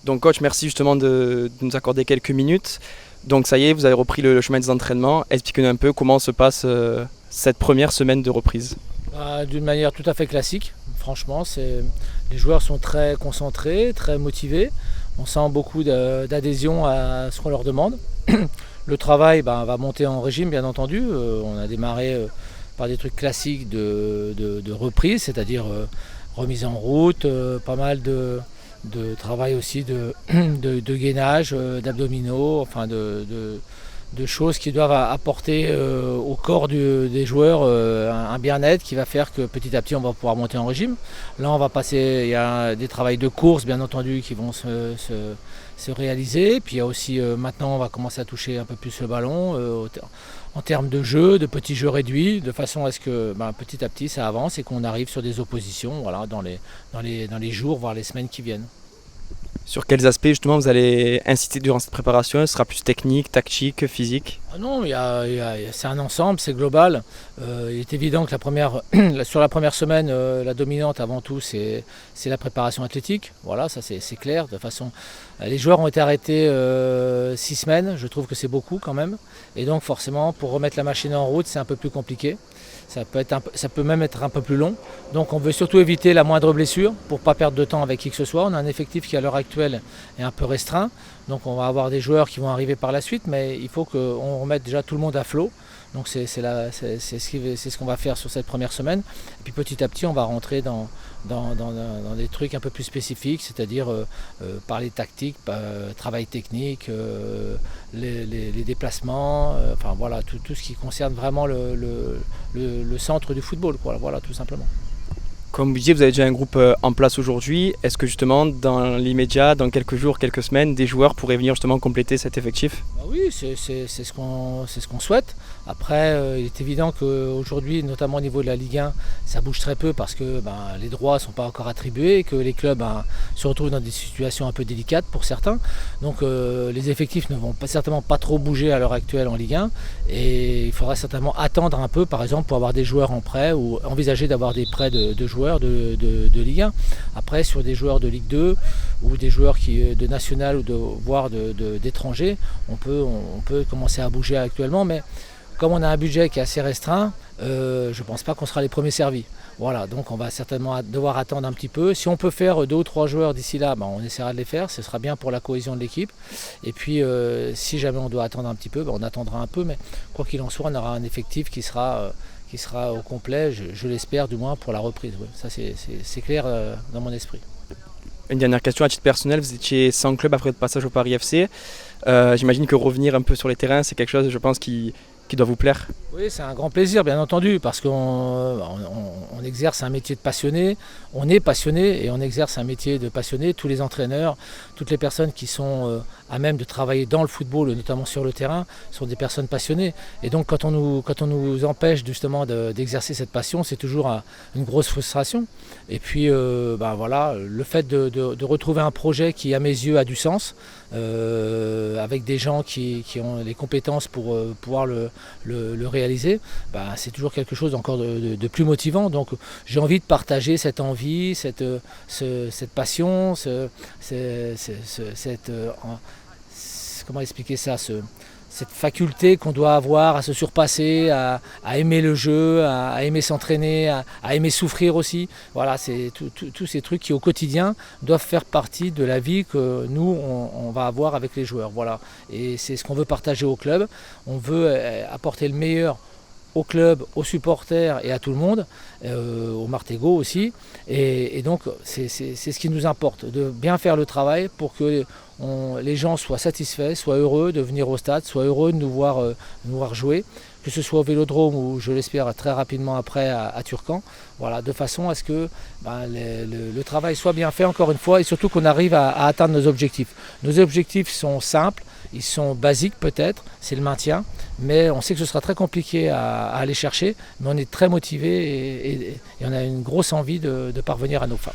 Donc coach, merci justement de nous accorder quelques minutes. Donc ça y est, vous avez repris le chemin des entraînements. Expliquez-nous un peu comment se passe cette première semaine de reprise. D'une manière tout à fait classique, franchement, les joueurs sont très concentrés, très motivés. On sent beaucoup d'adhésion à ce qu'on leur demande. Le travail va monter en régime, bien entendu. On a démarré par des trucs classiques de reprise, c'est-à-dire remise en route, pas mal de travail aussi de gainage, d'abdominaux, enfin de choses qui doivent apporter au corps des joueurs un bien-être qui va faire que petit à petit on va pouvoir monter en régime. Là on va passer, il y a des travails de course bien entendu qui vont se réaliser. Puis il y a aussi maintenant on va commencer à toucher un peu plus le ballon en termes de jeu, de petits jeux réduits, de façon à ce que petit à petit ça avance et qu'on arrive sur des oppositions dans les jours, voire les semaines qui viennent. Sur quels aspects justement vous allez insister durant cette préparation? Ce sera plus technique, tactique, physique? Non, c'est un ensemble, c'est global. Il est évident que sur la première semaine, la dominante avant tout, c'est la préparation athlétique. Voilà, ça c'est clair. De façon, les joueurs ont été arrêtés 6 semaines. Je trouve que c'est beaucoup quand même. Et donc forcément, pour remettre la machine en route, c'est un peu plus compliqué. Ça peut même être un peu plus long. Donc on veut surtout éviter la moindre blessure pour ne pas perdre de temps avec qui que ce soit. On a un effectif qui à l'heure actuelle est un peu restreint. Donc on va avoir des joueurs qui vont arriver par la suite, mais il faut qu'on remette déjà tout le monde à flot. Donc c'est ce qu'on va faire sur cette première semaine. Et puis petit à petit, on va rentrer dans des trucs un peu plus spécifiques, c'est-à-dire parler tactique, travail technique, les déplacements, enfin voilà, tout ce qui concerne vraiment le centre du football, quoi, voilà, tout simplement. Comme vous disiez, vous avez déjà un groupe en place aujourd'hui. Est-ce que justement, dans l'immédiat, dans quelques jours, quelques semaines, des joueurs pourraient venir justement compléter cet effectif? Oui, c'est ce qu'on souhaite. Après, il est évident qu'aujourd'hui, notamment au niveau de la Ligue 1, ça bouge très peu parce que les droits ne sont pas encore attribués et que les clubs se retrouvent dans des situations un peu délicates pour certains. Donc les effectifs ne vont certainement pas trop bouger à l'heure actuelle en Ligue 1 et il faudra certainement attendre un peu, par exemple, pour avoir des joueurs en prêt ou envisager d'avoir des prêts de joueurs de Ligue 1. Après, sur des joueurs de Ligue 2 ou des joueurs de national ou voire d'étrangers, on peut commencer à bouger actuellement, mais comme on a un budget qui est assez restreint, je ne pense pas qu'on sera les premiers servis. Voilà, donc on va certainement devoir attendre un petit peu. Si on peut faire 2 ou 3 joueurs d'ici là, on essaiera de les faire, ce sera bien pour la cohésion de l'équipe. Et puis si jamais on doit attendre un petit peu, on attendra un peu, mais quoi qu'il en soit, on aura un effectif qui sera au complet, je l'espère du moins, pour la reprise. Ouais. Ça c'est clair dans mon esprit. Une dernière question à titre personnel, vous étiez sans club après votre passage au Paris FC. J'imagine que revenir un peu sur les terrains, c'est quelque chose, je pense, qui doit vous plaire. Oui, c'est un grand plaisir, bien entendu, parce qu'on exerce un métier de passionné, on est passionné et on exerce un métier de passionné. Tous les entraîneurs, toutes les personnes qui sont à même de travailler dans le football, notamment sur le terrain, sont des personnes passionnées. Et donc quand on nous empêche justement d'exercer cette passion, c'est toujours une grosse frustration. Et puis voilà, le fait de retrouver un projet qui, à mes yeux, a du sens, avec des gens qui ont les compétences pour pouvoir le réaliser, c'est toujours quelque chose encore de plus motivant. Donc j'ai envie de partager cette envie, cette passion, comment expliquer ça, cette faculté qu'on doit avoir à se surpasser, à aimer le jeu, à aimer s'entraîner, à aimer souffrir aussi. Voilà, c'est tous ces trucs qui au quotidien doivent faire partie de la vie que nous on va avoir avec les joueurs. Voilà, et c'est ce qu'on veut partager au club. On veut apporter le meilleur au club, aux supporters et à tout le monde, au Martégo aussi. Et donc c'est ce qui nous importe, de bien faire le travail pour que les gens soient satisfaits, soient heureux de venir au stade, soient heureux de nous voir jouer, que ce soit au Vélodrome ou je l'espère très rapidement après à Turcan. Voilà, de façon à ce que le travail soit bien fait encore une fois et surtout qu'on arrive à atteindre nos objectifs. Nos objectifs sont simples, ils sont basiques peut-être, c'est le maintien, mais on sait que ce sera très compliqué à aller chercher, mais on est très motivé et on a une grosse envie de parvenir à nos fins.